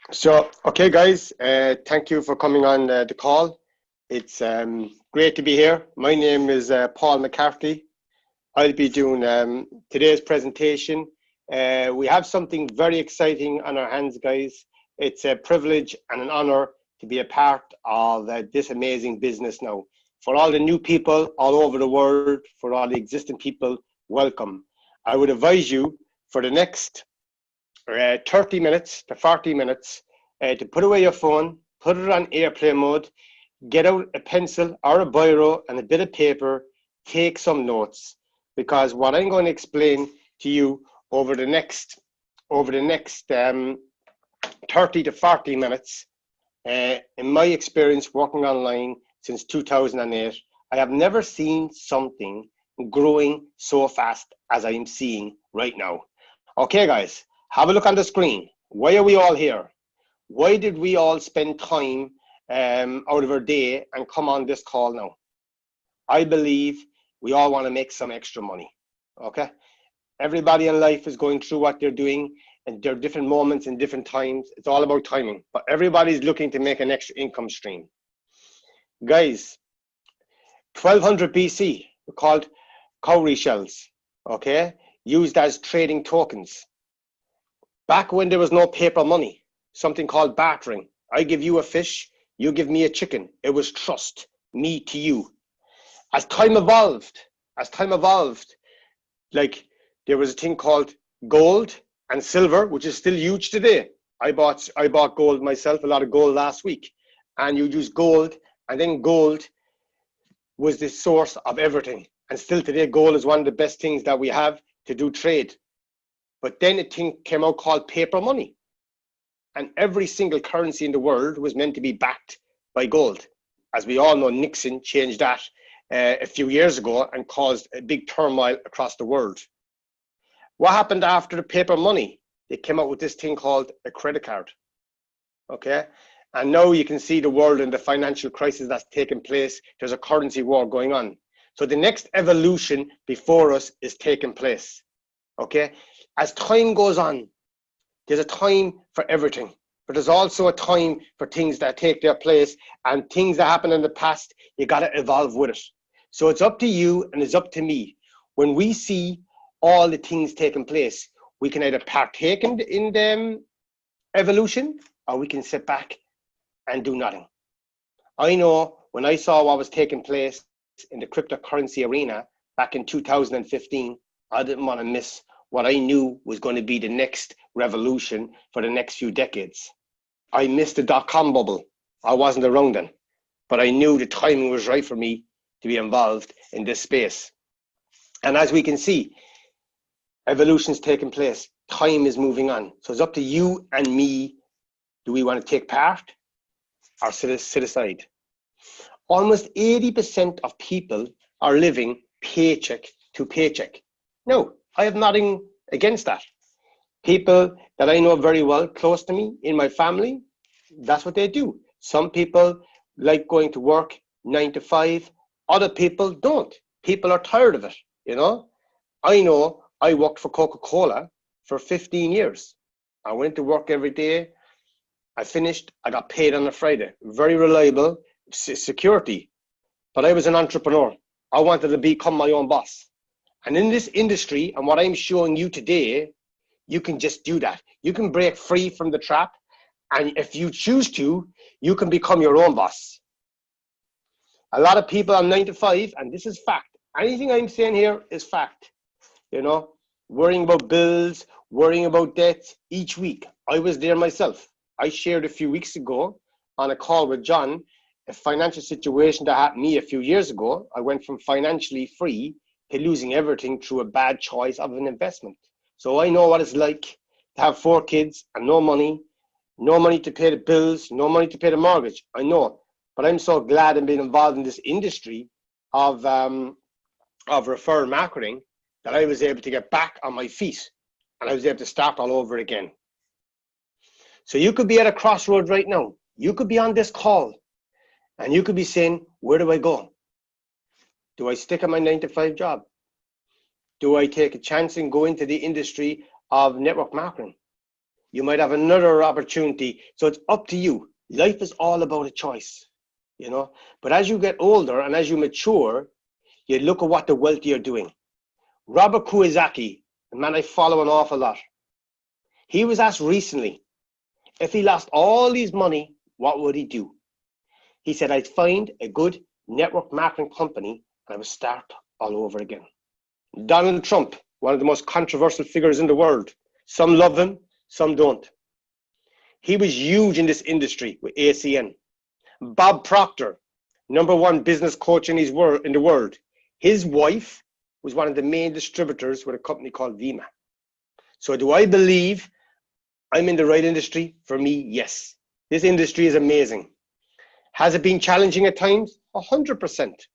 Okay, guys, thank you for coming on the call. It's great to be here. My name is Paul McCarthy. I'll be doing today's presentation. We have something very exciting on our hands, guys. It's a privilege and an honor to be a part of this amazing business now. For all the new people all over the world, for all the existing people, welcome. I would advise you for the next 30 minutes to 40 minutes to put away your phone, put it on airplane mode, get out a pencil or a biro and a bit of paper, take some notes, because what I'm going to explain to you over the next 30 to 40 minutes, in my experience working online since 2008, I have never seen something growing so fast as I'm seeing right now. Okay, guys, have a look on the screen. Why are we all here? Why did we all spend time out of our day and come on this call now? I believe we all want to make some extra money, okay? Everybody in life is going through what they're doing, and there are different moments and different times. It's all about timing, but everybody's looking to make an extra income stream. Guys, 1200 BC were called cowrie shells, okay? Used as trading tokens. Back when there was no paper money, something called bartering. I give you a fish, you give me a chicken. It was trust, me to you. As time evolved, like there was a thing called gold and silver, which is still huge today. I bought gold myself, a lot of gold last week. And you use gold, and then gold was the source of everything. And still today, gold is one of the best things that we have to do trade. But then a thing came out called paper money. And every single currency in the world was meant to be backed by gold. As we all know, Nixon changed that a few years ago and caused a big turmoil across the world. What happened after the paper money? They came out with this thing called a credit card. Okay? And now you can see the world and the financial crisis that's taking place. There's a currency war going on. So the next evolution before us is taking place. Okay? As time goes on, there's a time for everything, but there's also a time for things that take their place, and things that happen in the past, you got to evolve with it. So it's up to you and it's up to me. When we see all the things taking place, we can either partake in the evolution, or we can sit back and do nothing. I know when I saw what was taking place in the cryptocurrency arena back in 2015, I didn't want to miss what I knew was going to be the next revolution for the next few decades. I missed the dot-com bubble. I wasn't around then, but I knew the timing was right for me to be involved in this space. And as we can see, evolution's taking place. Time is moving on. So it's up to you and me. Do we want to take part or sit aside? Almost 80% of people are living paycheck to paycheck. No, I have nothing against that. People that I know very well, close to me, in my family, that's what they do. Some people like going to work 9 to 5. Other people don't. People are tired of it, you know. I know I worked for Coca-Cola for 15 years. I went to work every day. I finished, I got paid on a Friday. Very reliable security. But I was an entrepreneur. I wanted to become my own boss. And in this industry, and what I'm showing you today, you can just do that. You can break free from the trap. And if you choose to, you can become your own boss. A lot of people are 9 to 5, and this is fact. Anything I'm saying here is fact. You know, worrying about bills, worrying about debts each week. I was there myself. I shared a few weeks ago on a call with John, a financial situation that happened to me a few years ago. I went from financially free to losing everything through a bad choice of an investment. So I know what it's like to have 4 kids and no money to pay the bills, no money to pay the mortgage. I know, but I'm so glad I'm being involved in this industry of referral marketing that I was able to get back on my feet and I was able to start all over again. So you could be at a crossroad right now. You could be on this call and you could be saying, where do I go? Do I stick at my 9 to 5 job? Do I take a chance and go into the industry of network marketing? You might have another opportunity. So it's up to you. Life is all about a choice, you know. But as you get older and as you mature, you look at what the wealthy are doing. Robert Kiyosaki, a man I follow an awful lot, he was asked recently, if he lost all his money, what would he do? He said, I'd find a good network marketing company and I would start all over again. Donald Trump, one of the most controversial figures in the world. Some love him, some don't. He was huge in this industry with ACN. Bob Proctor, #1 business coach in the world. His wife was one of the main distributors with a company called Vima. So do I believe I'm in the right industry? For me, yes. This industry is amazing. Has it been challenging at times? 100%.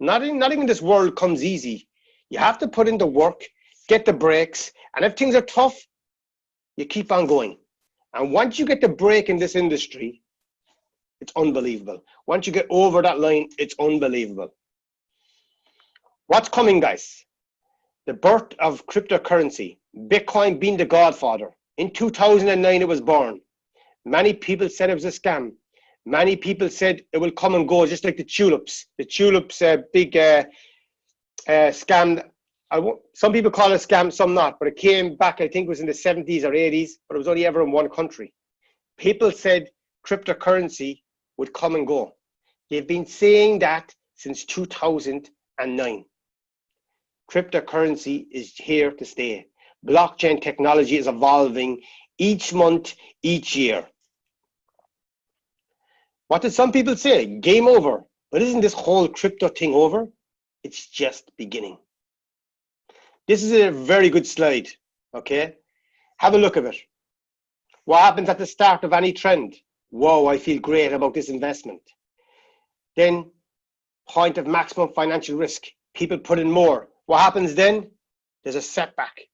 Not even this world comes easy. You have to put in the work, get the breaks, and if things are tough, you keep on going. And once you get the break in this industry, it's unbelievable. Once you get over that line, it's unbelievable. What's coming, guys? The birth of cryptocurrency, Bitcoin being the godfather. In 2009, it was born. Many people said it was a scam. Many people said it will come and go, just like the tulips. The tulips, big scam. Some people call it a scam, some not. But it came back, I think it was in the 70s or 80s, but it was only ever in one country. People said cryptocurrency would come and go. They've been saying that since 2009. Cryptocurrency is here to stay. Blockchain technology is evolving each month, each year. What did some people say? Game over. But isn't this whole crypto thing over? It's just beginning. This is a very good slide, okay? Have a look at it. What happens at the start of any trend? Whoa, I feel great about this investment. Then, point of maximum financial risk. People put in more. What happens then? There's a setback.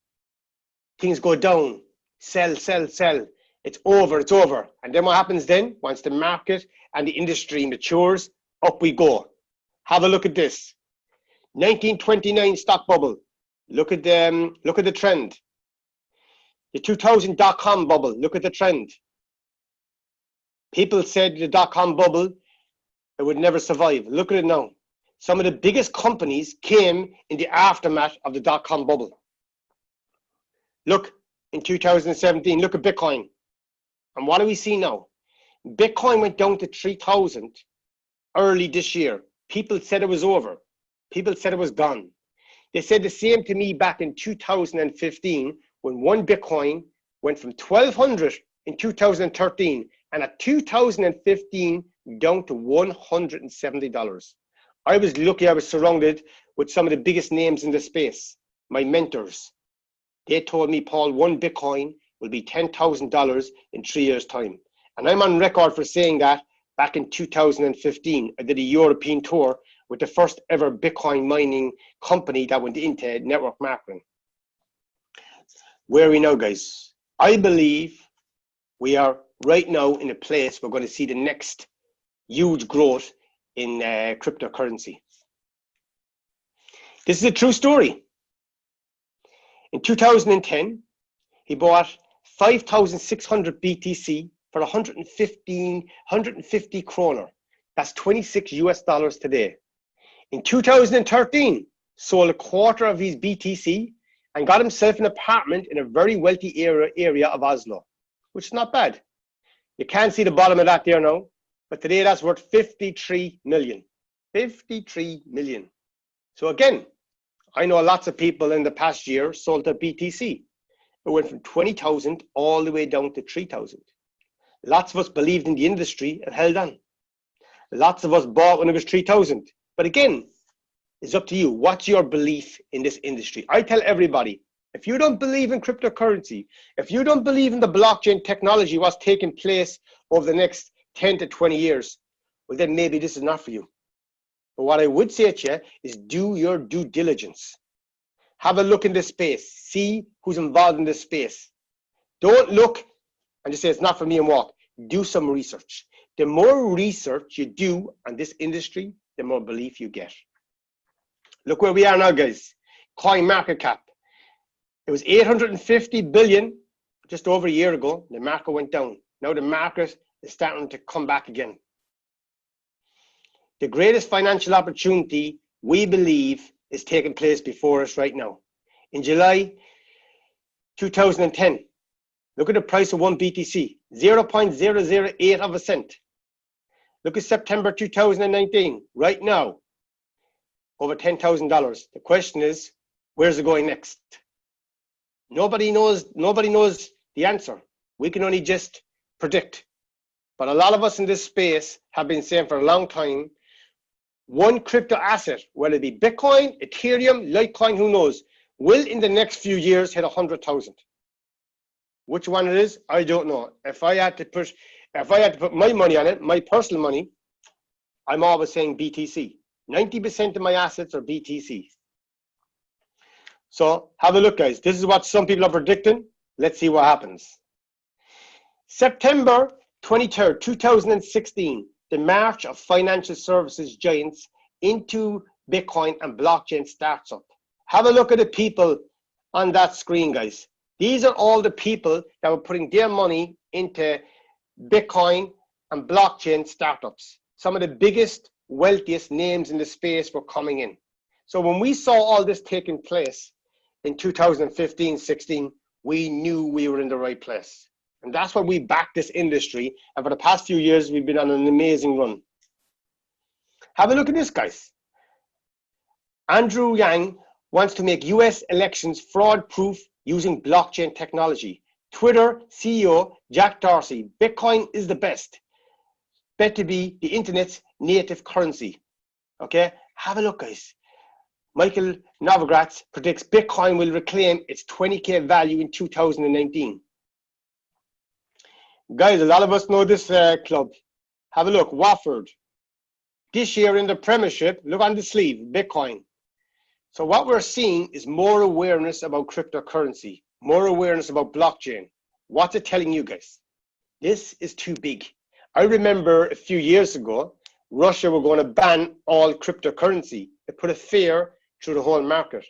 Things go down. Sell, sell, sell. It's over, it's over. And then what happens then? Once the market and the industry matures, up we go. Have a look at this. 1929 stock bubble. Look at the trend. The 2000 dot-com bubble. Look at the trend. People said the dot-com bubble, it would never survive. Look at it now. Some of the biggest companies came in the aftermath of the dot-com bubble. Look, in 2017, look at Bitcoin. And what do we see now? Bitcoin went down to 3,000 early this year. People said it was over. People said it was gone. They said the same to me back in 2015 when one Bitcoin went from 1,200 in 2013 and at 2015 down to $170. I was lucky I was surrounded with some of the biggest names in the space, my mentors. They told me, Paul, one Bitcoin will be $10,000 in 3 years' time. And I'm on record for saying that back in 2015. I did a European tour with the first ever Bitcoin mining company that went into network marketing. Where are we now, guys? I believe we are right now in a place we're going to see the next huge growth in cryptocurrency. This is a true story. In 2010, he bought 5,600 BTC for 150 kroner. That's 26 US dollars today. In 2013, sold a quarter of his BTC and got himself an apartment in a very wealthy area of Oslo, which is not bad. You can't see the bottom of that there now, but today that's worth 53 million. 53 million. So again, I know lots of people in the past year sold their BTC. It went from 20,000 all the way down to 3,000. Lots of us believed in the industry and held on. Lots of us bought when it was 3,000. But again, it's up to you. What's your belief in this industry? I tell everybody, if you don't believe in cryptocurrency, if you don't believe in the blockchain technology, what's taking place over the next 10 to 20 years, well, then maybe this is not for you. But what I would say to you is do your due diligence. Have a look in this space. See who's involved in this space. Don't look and just say it's not for me and walk. Do some research. The more research you do on this industry, the more belief you get. Look where we are now, guys. Coin market cap. It was 850 billion just over a year ago, the market went down. Now the market is starting to come back again. The greatest financial opportunity, we believe, is taking place before us right now. In July 2010, look at the price of one BTC, 0.008 of a cent. Look at September 2019, right now, over $10,000. The question is, where's it going next? Nobody knows the answer. We can only just predict. But a lot of us in this space have been saying for a long time, one crypto asset, whether it be Bitcoin, Ethereum, Litecoin, who knows, will in the next few years hit 100,000. Which one it is, I don't know. If I had to put my money on it, my personal money, I'm always saying BTC. 90% of my assets are BTC. So have a look, guys. This is what some people are predicting. Let's see what happens. September 23rd, 2016, the march of financial services giants into Bitcoin and blockchain starts up. Have a look at the people on that screen, guys. These are all the people that were putting their money into Bitcoin and blockchain startups. Some of the biggest, wealthiest names in the space were coming in. So when we saw all this taking place in 2015-16, we knew we were in the right place. And that's why we backed this industry. And for the past few years, we've been on an amazing run. Have a look at this, guys. Andrew Yang wants to make US elections fraud-proof using blockchain technology. Twitter CEO Jack Dorsey, Bitcoin is the best. Bet to be the internet's native currency. Okay, have a look, guys. Michael Novogratz predicts Bitcoin will reclaim its 20K value in 2019. Guys, a lot of us know this club. Have a look, Wofford. This year in the premiership, look on the sleeve, Bitcoin. So what we're seeing is more awareness about cryptocurrency, more awareness about blockchain. What's it telling you, guys? This is too big. I remember a few years ago, Russia were going to ban all cryptocurrency. It put a fear through the whole market.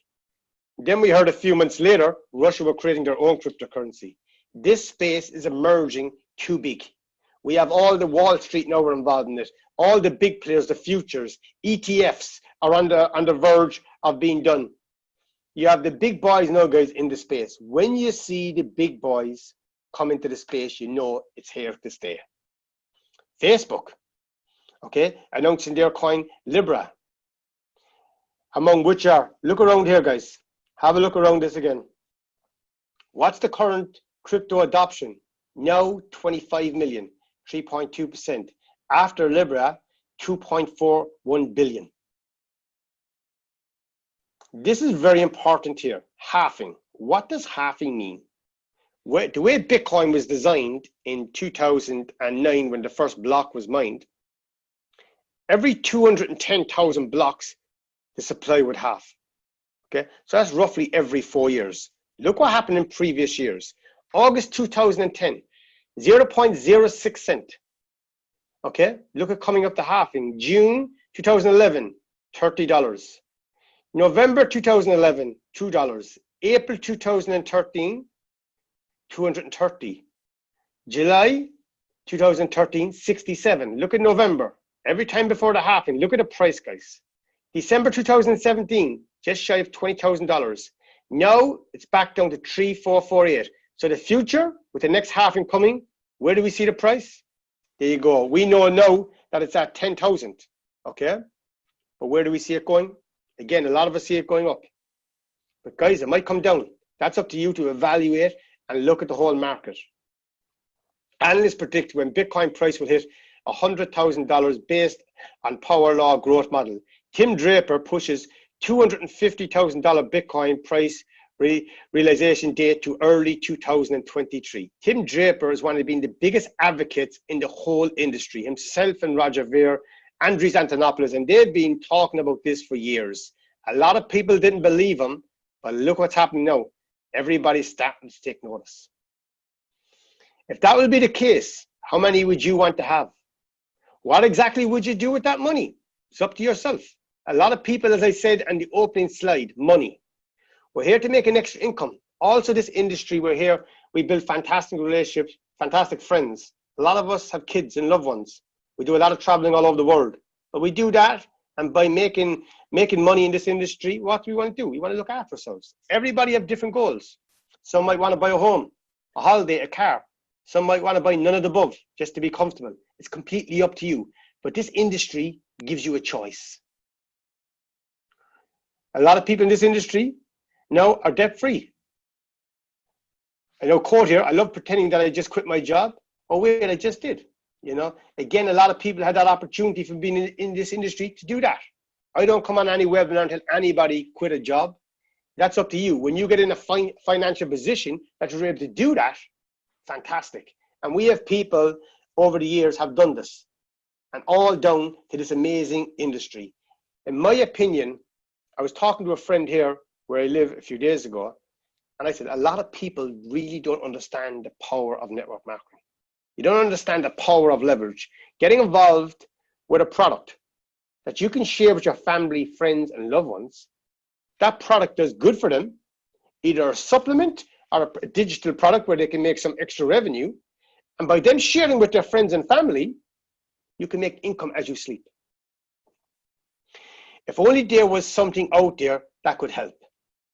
Then we heard a few months later, Russia were creating their own cryptocurrency. This space is emerging too big. We have all the Wall Street now are involved in it. All the big players, the futures, ETFs are on the verge of being done. You have the big boys now, guys, in the space. When you see the big boys come into the space, you know it's here to stay. Facebook, okay, announcing their coin Libra, among which are, look around here, guys. Have a look around this again. What's the current crypto adoption? Now 25 million, 3.2%. After Libra, 2.41 billion. This is very important here. Halving. What does halving mean? The way Bitcoin was designed in 2009 when the first block was mined, every 210,000 blocks, the supply would halve. Okay, so that's roughly every 4 years. Look what happened in previous years. August 2010, 0.06 cent. Okay, look at coming up to halving. June 2011, $30. November 2011, $2. April 2013, 230. July 2013, 67. Look at November. Every time before the halving, look at the price, guys. December 2017, just shy of $20,000. Now it's back down to 3,448. So the future, with the next halving coming, where do we see the price? There you go. We know now that it's at 10,000. Okay, but where do we see it going? Again, a lot of us see it going up. But guys, it might come down. That's up to you to evaluate and look at the whole market. Analysts predict when Bitcoin price will hit $100,000 based on power law growth model. Tim Draper pushes $250,000 Bitcoin price realization date to early 2023. Tim Draper is one of the biggest advocates in the whole industry. Himself and Roger Ver, Andres Antonopoulos, and they've been talking about this for years. A lot of people didn't believe him, but look what's happening now. Everybody's starting to take notice. If that will be the case, how many would you want to have? What exactly would you do with that money? It's up to yourself. A lot of people, as I said on the opening slide, money. We're here to make an extra income. Also, this industry, we're here, We build fantastic relationships, fantastic friends. A lot of us have kids and loved ones. We do a lot of traveling all over the world. But we do that, and by making money in this industry, what do we want to do? We want to look after ourselves. Everybody have different goals. Some might want to buy a home, a holiday, a car. Some might want to buy none of the above just to be comfortable. It's completely up to you. But this industry gives you a choice. A lot of people in this industry now are debt-free. I know, quote here, I love pretending that I just quit my job. Oh wait, I just did. You know, again, a lot of people had that opportunity from being in this industry to do that. I don't come on any webinar and tell anybody quit a job. That's up to you. When you get in a financial position that you're able to do that, fantastic. And we have people over the years have done this, and all down to this amazing industry. In my opinion, I was talking to a friend here where I live a few days ago, and I said, a lot of people really don't understand the power of network marketing. You don't understand the power of leverage. Getting involved with a product that you can share with your family, friends, and loved ones, that product does good for them, either a supplement or a digital product where they can make some extra revenue. And by them sharing with their friends and family, you can make income as you sleep. If only there was something out there that could help.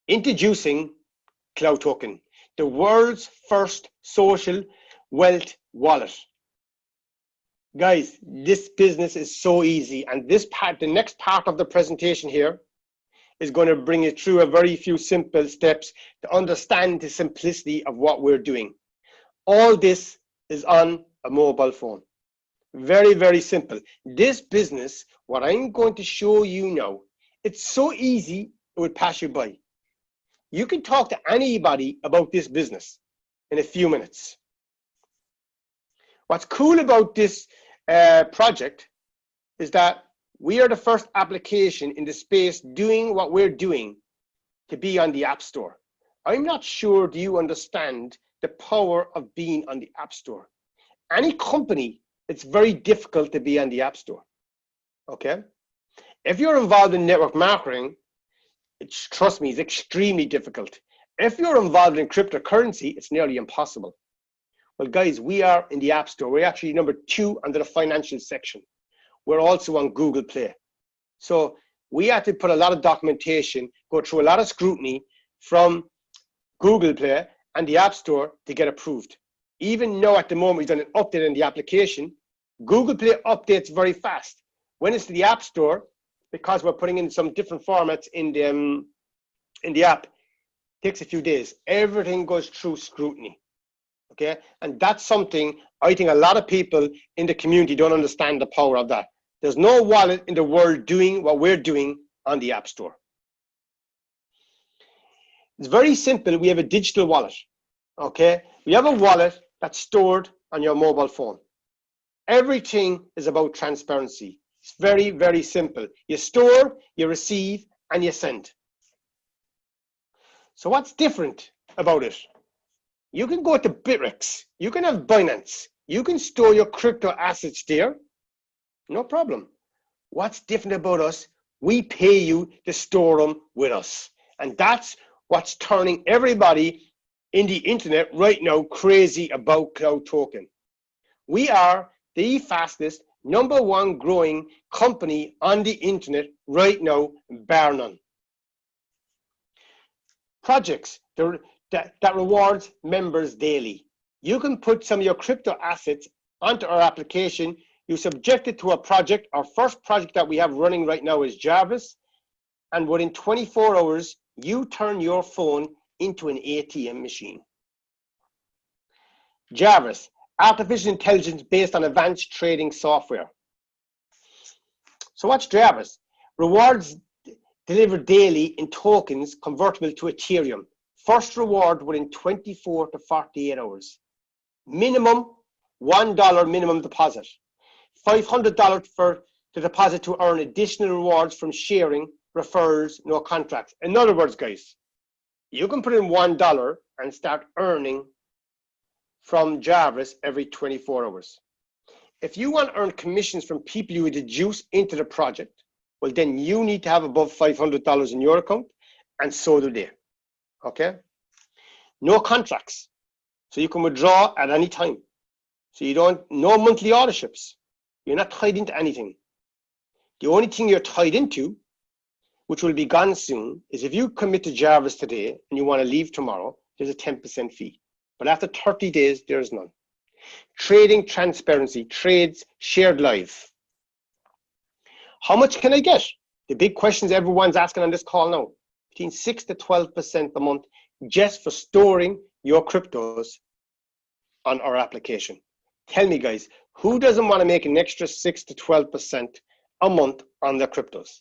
Introducing CloudToken, the world's first social wealth wallet. Guys, this business is so easy, and this part, the next part of the presentation here, is going to bring you through a very few simple steps to understand the simplicity of what we're doing. All this is on a mobile phone. Very, very simple. This business, what I'm going to show you now, it's so easy it would pass you by. You can talk to anybody about this business in a few minutes. What's cool about this project is that we are the first application in the space doing what we're doing to be on the App Store. I'm not sure do you understand the power of being on the App Store. Any company, it's very difficult to be on the App Store, okay? If you're involved in network marketing, trust me, it's extremely difficult. If you're involved in cryptocurrency, it's nearly impossible. Well, guys, we are in the App Store. We're actually number 2 under the financial section. We're also on Google Play. So we had to put a lot of documentation, go through a lot of scrutiny from Google Play and the App Store to get approved. Even now at the moment, we've done an update in the application. Google Play updates very fast. When it's to the App Store, because we're putting in some different formats in the app, it takes a few days. Everything goes through scrutiny. Okay, and that's something I think a lot of people in the community don't understand the power of that. There's no wallet in the world doing what we're doing on the App Store. It's very simple. We have a digital wallet. Okay, we have a wallet that's stored on your mobile phone. Everything is about transparency. It's very, very simple. You store, you receive, and you send. So what's different about it? You can go to Bittrex, you can have Binance, you can store your crypto assets there, no problem. What's different about us? We pay you to store them with us. And that's what's turning everybody in the internet right now crazy about CloudToken. We are the fastest #1 growing company on the internet right now, bar none. Projects that rewards members daily. You can put some of your crypto assets onto our application. You subject it to a project. Our first project that we have running right now is Jarvis. And within 24 hours, you turn your phone into an ATM machine. Jarvis, artificial intelligence based on advanced trading software. So what's Jarvis? Rewards delivered daily in tokens convertible to Ethereum. First reward within 24 to 48 hours. Minimum $1 minimum deposit. $500 to deposit to earn additional rewards from sharing, referrals, no contracts. In other words, guys, you can put in $1 and start earning from Jarvis every 24 hours. If you want to earn commissions from people you introduce into the project, well, then you need to have above $500 in your account, and so do they. Okay? No contracts. So you can withdraw at any time. So you don't, no monthly auditorships. You're not tied into anything. The only thing you're tied into, which will be gone soon, is if you commit to Jarvis today and you want to leave tomorrow, there's a 10% fee. But after 30 days, there's none. Trading transparency, trades shared live. How much can I get? The big questions everyone's asking on this call now. Between 6 to 12% a month just for storing your cryptos on our application. Tell me, guys, who doesn't want to make an extra 6 to 12% a month on their cryptos?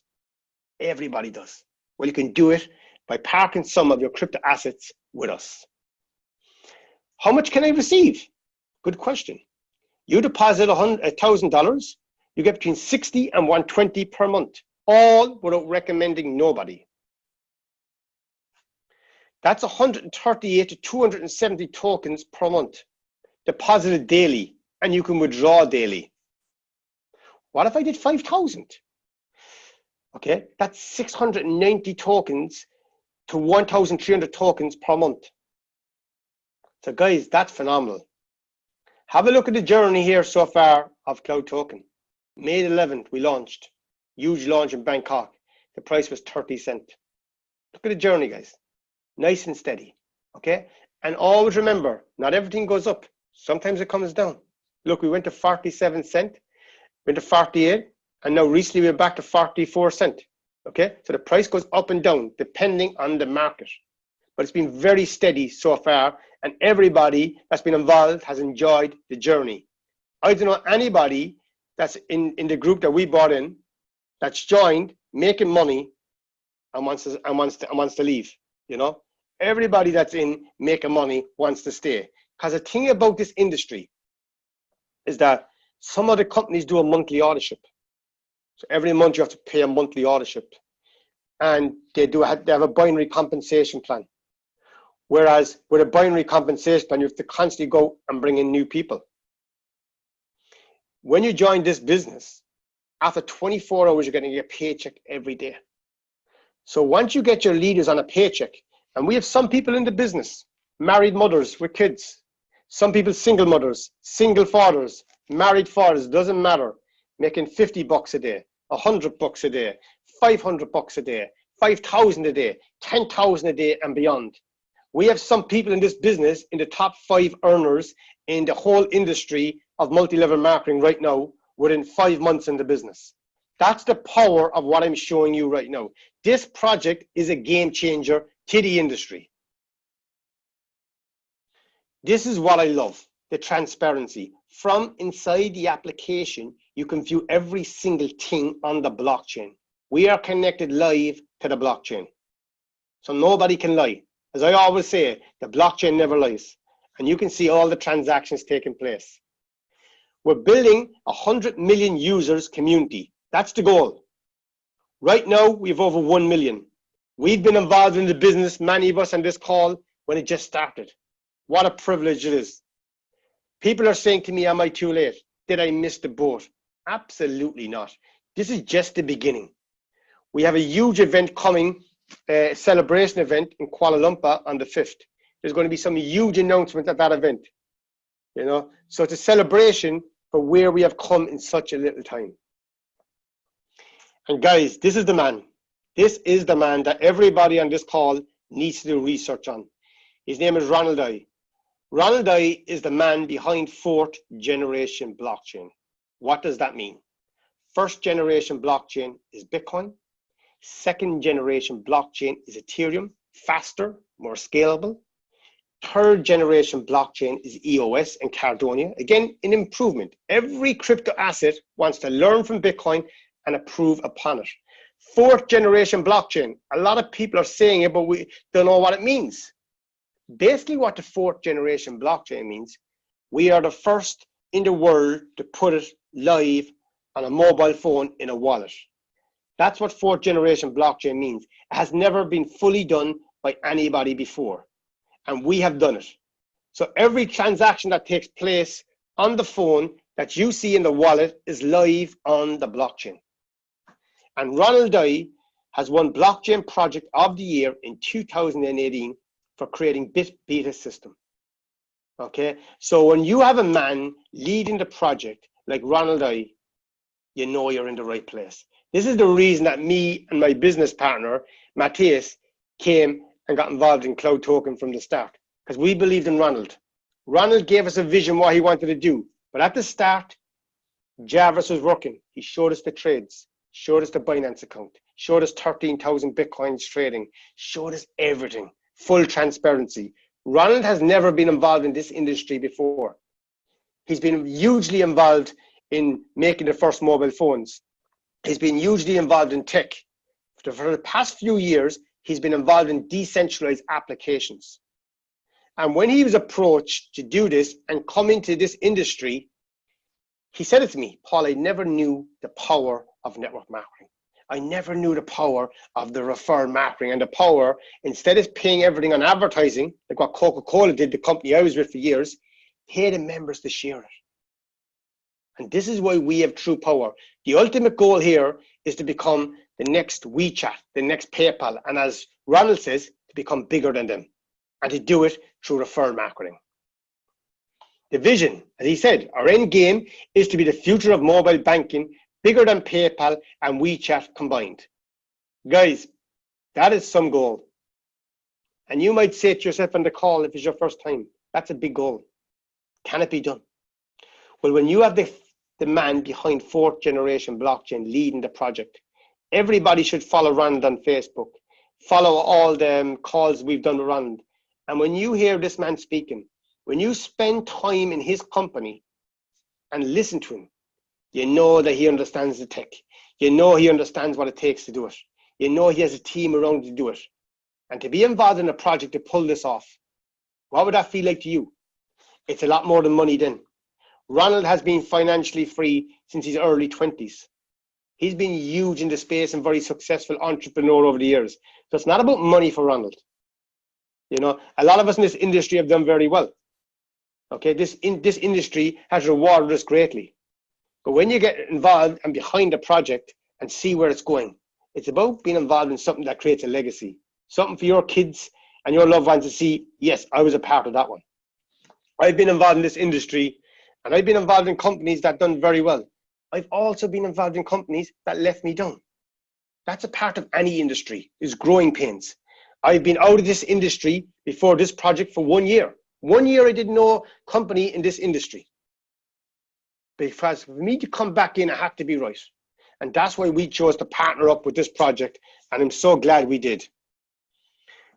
Everybody does. Well, you can do it by parking some of your crypto assets with us. How much can I receive? Good question. You deposit $1,000, you get between 60 and 120 per month, all without recommending nobody. That's 138 to 270 tokens per month, deposited daily, and you can withdraw daily. What if I did 5,000? Okay, that's 690 tokens to 1,300 tokens per month. So guys, that's phenomenal. Have a look at the journey here so far of CloudToken. May 11th, we launched. Huge launch in Bangkok. The price was 30 cents. Look at the journey, guys. Nice and steady, okay? And always remember, not everything goes up. Sometimes it comes down. Look, we went to 47 cents, went to 48, and now recently we're back to 44 cents, okay? So the price goes up and down depending on the market. But it's been very steady so far, and everybody that's been involved has enjoyed the journey. I don't know anybody that's in the group that we brought in that's joined, making money, and wants to leave, you know? Everybody that's in making money wants to stay. Because the thing about this industry is that some of the companies do a monthly auditorship. So every month you have to pay a monthly auditorship. And they have a binary compensation plan. Whereas with a binary compensation plan, you have to constantly go and bring in new people. When you join this business, after 24 hours, you're going to get a paycheck every day. So once you get your leaders on a paycheck, and we have some people in the business, married mothers with kids, some people single mothers, single fathers, married fathers, doesn't matter, making 50 bucks a day, 100 bucks a day, 500 bucks a day, 5,000 a day, 10,000 a day and beyond. We have some people in this business in the top 5 earners in the whole industry of multi-level marketing right now within 5 months in the business. That's the power of what I'm showing you right now. This project is a game changer to the industry. This is what I love, the transparency. From inside the application, you can view every single thing on the blockchain. We are connected live to the blockchain. So nobody can lie. As I always say, the blockchain never lies. And you can see all the transactions taking place. We're building 100 million users community. That's the goal. Right now, we have over 1 million. We've been involved in the business, many of us on this call, when it just started. What a privilege it is. People are saying to me, am I too late? Did I miss the boat? Absolutely not. This is just the beginning. We have a huge event coming, a celebration event in Kuala Lumpur on the 5th. There's going to be some huge announcement at that event. You know, so it's a celebration for where we have come in such a little time. And guys, this is the man. This is the man that everybody on this call needs to do research on. His name is Ronald I. Ronald I is the man behind 4th generation blockchain. What does that mean? 1st generation blockchain is Bitcoin. 2nd generation blockchain is Ethereum, faster, more scalable. 3rd generation blockchain is EOS and Cardano. Again, an improvement. Every crypto asset wants to learn from Bitcoin and improve upon it. 4th generation blockchain. A lot of people are saying it, but we don't know what it means. Basically, what the 4th generation blockchain means, we are the first in the world to put it live on a mobile phone in a wallet. That's what 4th generation blockchain means. It has never been fully done by anybody before. And we have done it. So every transaction that takes place on the phone that you see in the wallet is live on the blockchain. And Ronald I has won Blockchain Project of the Year in 2018 for creating Bit Beta system. Okay, so when you have a man leading the project like Ronald you know you're in the right place. This is the reason that me and my business partner, Matthias, came and got involved in CloudToken from the start, because we believed in Ronald. Ronald gave us a vision what he wanted to do, but at the start, Jarvis was working. He showed us the trades, showed us the Binance account, showed us 13,000 Bitcoins trading, showed us everything, full transparency. Ronald has never been involved in this industry before. He's been hugely involved in making the first mobile phones. He's been hugely involved in tech. For the past few years, he's been involved in decentralized applications. And when he was approached to do this and come into this industry, he said it to me, Paul, I never knew the power of network marketing. I never knew the power of the referral marketing and the power, instead of paying everything on advertising, like what Coca-Cola did, the company I was with for years, pay the members to share it. And this is why we have true power. The ultimate goal here is to become the next WeChat, the next PayPal, and as Ronald says, to become bigger than them, and to do it through referral marketing. The vision, as he said, our end game is to be the future of mobile banking, bigger than PayPal and WeChat combined. Guys, that is some goal. And you might say to yourself on the call, if it's your first time, that's a big goal. Can it be done? Well, when you have the man behind fourth generation blockchain leading the project, everybody should follow Ronald on Facebook, follow all the calls we've done with Ronald. And when you hear this man speaking, when you spend time in his company and listen to him, you know that he understands the tech. You know he understands what it takes to do it. You know he has a team around to do it. And to be involved in a project to pull this off, what would that feel like to you? It's a lot more than money then. Ronald has been financially free since his early 20s. He's been huge in the space and very successful entrepreneur over the years. So it's not about money for Ronald. You know, a lot of us in this industry have done very well. Okay, this industry has rewarded us greatly. But when you get involved and behind a project and see where it's going, it's about being involved in something that creates a legacy, something for your kids and your loved ones to see, yes, I was a part of that one. I've been involved in this industry and I've been involved in companies that done very well. I've also been involved in companies that left me down. That's a part of any industry, is growing pains. I've been out of this industry before this project for 1 year. 1 year I didn't know company in this industry. Because for me to come back in, I had to be right. And that's why we chose to partner up with this project. And I'm so glad we did.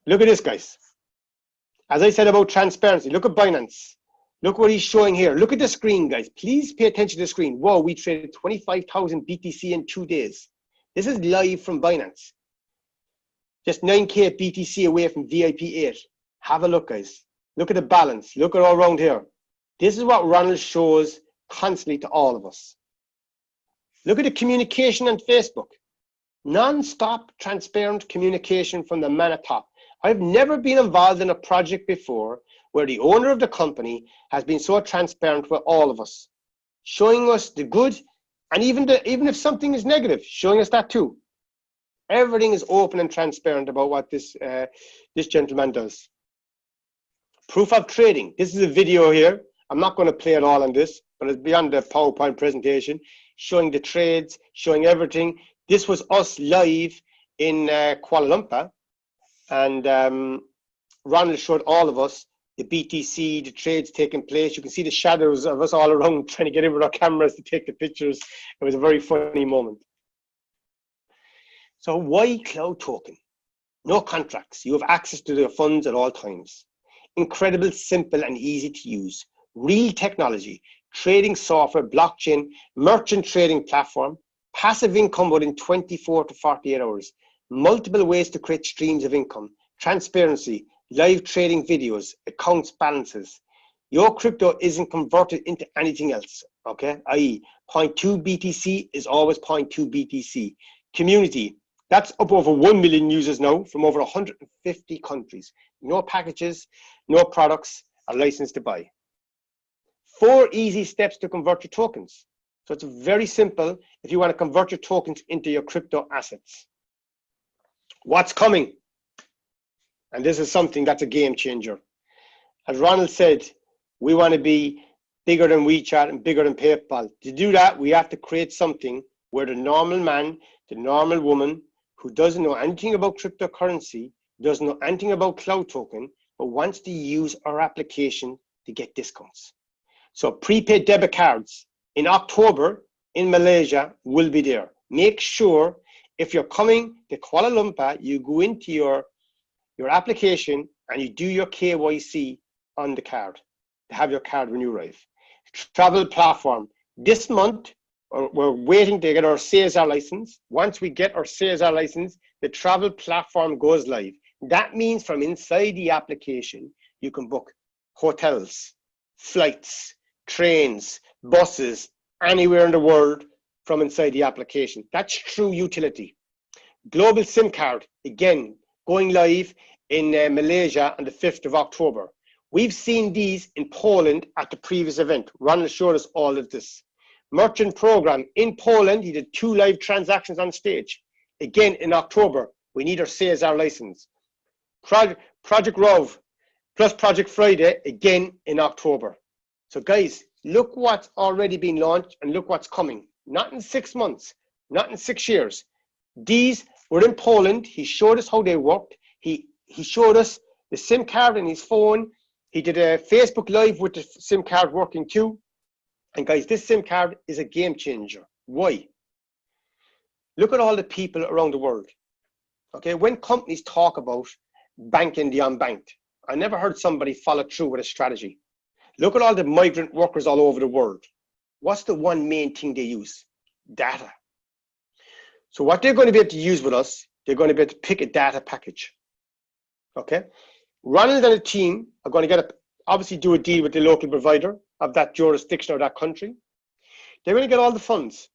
Look at this, guys. As I said about transparency, look at Binance. Look what he's showing here. Look at the screen, guys. Please pay attention to the screen. Whoa, we traded 25,000 BTC in 2 days. This is live from Binance. Just 9K BTC away from VIP 8. Have a look, guys. Look at the balance. Look at all around here. This is what Ronald shows constantly to all of us. Look at the communication on Facebook. Non-stop, transparent communication from the man at top. I've never been involved in a project before where the owner of the company has been so transparent with all of us, showing us the good, and even if something is negative, showing us that too. Everything is open and transparent about what this gentleman does. Proof of trading. This is a video here. I'm not going to play it all on this, but it's beyond the PowerPoint presentation, showing the trades, showing everything. This was us live in Kuala Lumpur, and Ronald showed all of us the BTC, the trades taking place. You can see the shadows of us all around trying to get in with our cameras to take the pictures. It was a very funny moment. So why CloudToken? No contracts. You have access to the funds at all times. Incredible, simple, and easy to use. Real technology, trading software, blockchain, merchant trading platform, passive income within 24 to 48 hours, multiple ways to create streams of income, transparency, live trading videos, accounts balances. Your crypto isn't converted into anything else, okay? i.e. 0.2 BTC is always 0.2 BTC. Community, that's up over 1 million users now from over 150 countries. No packages, no products are licensed to buy. 4 easy steps to convert your tokens. So it's very simple if you want to convert your tokens into your crypto assets. What's coming? And this is something that's a game changer. As Ronald said, We want to be bigger than WeChat and bigger than PayPal. To do that, we have to create something where the normal man, the normal woman who doesn't know anything about cryptocurrency, doesn't know anything about CloudToken, but wants to use our application to get discounts. So prepaid debit cards in October in Malaysia will be there. Make sure if you're coming to Kuala Lumpur, you go into your application and you do your KYC on the card to have your card when you arrive. Travel platform. This month, we're waiting to get our CSR license. Once we get our CSR license, the travel platform goes live. That means from inside the application, you can book hotels, flights, trains, buses, anywhere in the world from inside the application. That's true utility. Global SIM card, again, going live in Malaysia on the 5th of October. We've seen these in Poland at the previous event. Ronald showed us all of this. Merchant program in Poland, he did 2 live transactions on stage. Again, in October, we need our CSR license. Project Rove plus Project Friday, again in October. So guys, look what's already been launched and look what's coming. Not in 6 months, not in 6 years. These were in Poland. He showed us how they worked. He showed us the SIM card in his phone. He did a Facebook Live with the SIM card working too. And guys, this SIM card is a game changer. Why? Look at all the people around the world. Okay, when companies talk about banking the unbanked, I never heard somebody follow through with a strategy. Look at all the migrant workers all over the world. What's the one main thing they use? Data. So what they're going to be able to use with us, they're going to be able to pick a data package. Okay? Ronald and the team are going to obviously do a deal with the local provider of that jurisdiction or that country. They're going to get all the funds.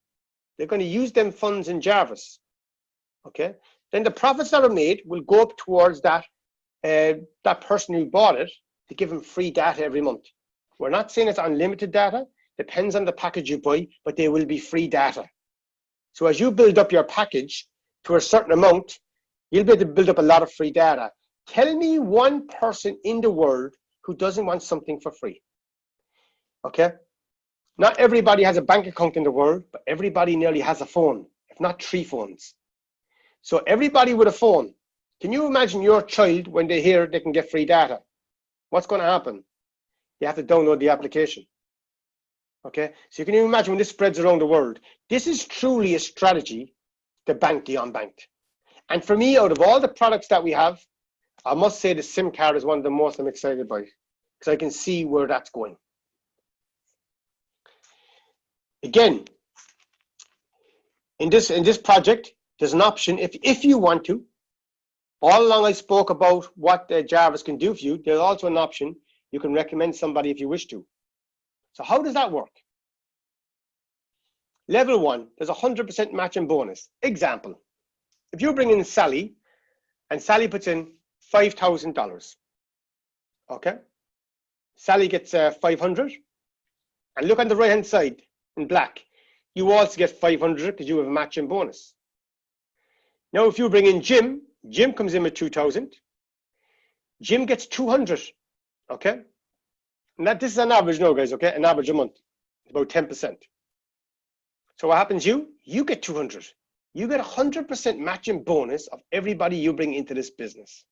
They're going to use them funds in Jarvis. Okay? Then the profits that are made will go up towards that person who bought it to give them free data every month. We're not saying it's unlimited data. Depends on the package you buy, but they will be free data. So as you build up your package to a certain amount, you'll be able to build up a lot of free data. Tell me one person in the world who doesn't want something for free. Okay? Not everybody has a bank account in the world, but everybody nearly has a phone, if not 3 phones. So everybody with a phone, can you imagine your child when they hear they can get free data? What's going to happen? They have to download the application. Okay, so you can imagine when this spreads around the world, this is truly a strategy to bank the unbanked. And for me, out of all the products that we have, I must say the SIM card is one of the most I'm excited by because I can see where that's going. Again, in this project, there's an option if you want to. All along I spoke about what Jarvis can do for you. There's also an option you can recommend somebody if you wish to. So how does that work? Level 1, there's a 100% matching bonus. Example, if you bring in Sally and Sally puts in $5,000, okay? Sally gets 500, and look on the right-hand side in black. You also get 500 because you have a matching bonus. Now, if you bring in Jim, Jim comes in with 2,000. Jim gets 200, okay? And this is an average now, guys, okay? An average a month, about 10%. So what happens you get 200. You get 100% matching bonus of everybody you bring into this business.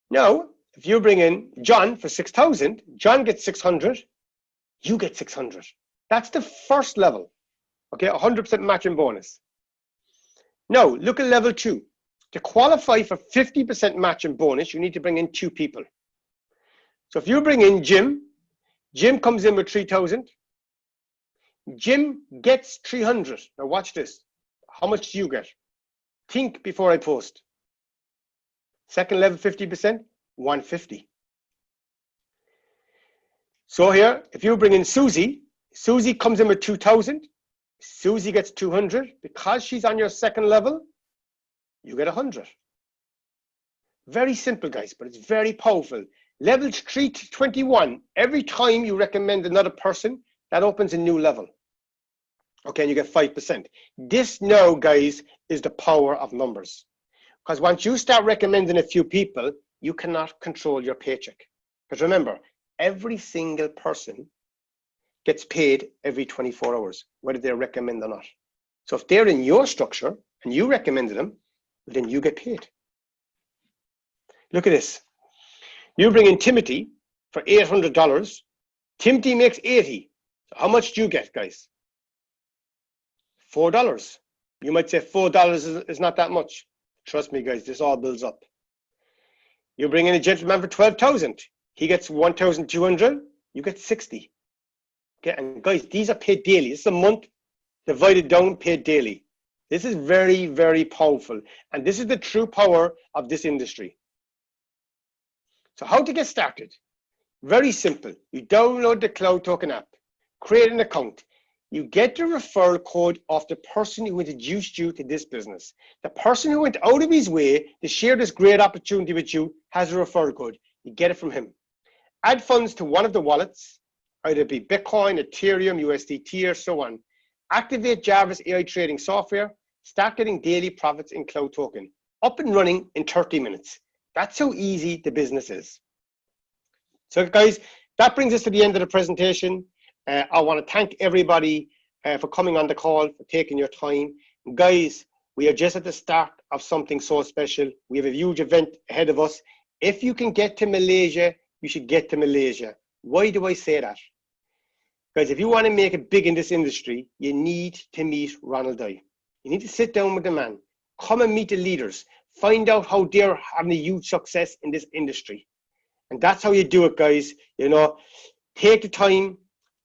Now, if you bring in John for 6,000, John gets 600, you get 600. That's the first level, okay? 100% matching bonus. Now, look at level 2. To qualify for 50% matching bonus, you need to bring in 2 people. So if you bring in Jim, Jim comes in with 3,000. Jim gets 300. Now watch this. How much do you get? Think before I post. Second level 50%, 150. So here, if you bring in Susie, Susie comes in with 2,000. Susie gets 200. Because she's on your second level, you get 100. Very simple, guys, but it's very powerful. Level 3 to 21, every time you recommend another person, that opens a new level. Okay, and you get 5%. This now, guys, is the power of numbers. Because once you start recommending a few people, you cannot control your paycheck. Because remember, every single person gets paid every 24 hours, whether they're recommended or not. So if they're in your structure and you recommended them, then you get paid. Look at this. You bring in Timothy for $800. Timothy makes 80. So how much do you get, guys? $4. You might say $4 is not that much. Trust me, guys, this all builds up. You bring in a gentleman for 12,000. He gets 1,200. You get 60. Okay, and guys, these are paid daily. This is a month divided down, paid daily. This is very, very powerful. And this is the true power of this industry. So how to get started? Very simple. You download the CloudToken app, create an account. You get the referral code of the person who introduced you to this business. The person who went out of his way to share this great opportunity with you has a referral code. You get it from him. Add funds to one of the wallets, either it be Bitcoin, Ethereum, USDT, or so on. Activate Jarvis AI trading software. Start getting daily profits in CloudToken. Up and running in 30 minutes. That's how easy the business is. So guys, that brings us to the end of the presentation. I want to thank everybody for coming on the call, for taking your time. Guys, we are just at the start of something so special. We have a huge event ahead of us. If you can get to Malaysia, you should get to Malaysia. Why do I say that? Guys, if you want to make it big in this industry, you need to meet Ronald Dye. You need to sit down with the man. Come and meet the leaders. Find out how they're having a huge success in this industry. And that's how you do it, guys. You know, take the time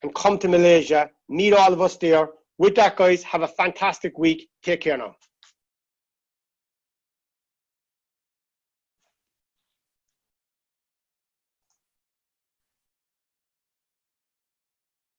and come to Malaysia. Meet all of us there. With that, guys, have a fantastic week. Take care now.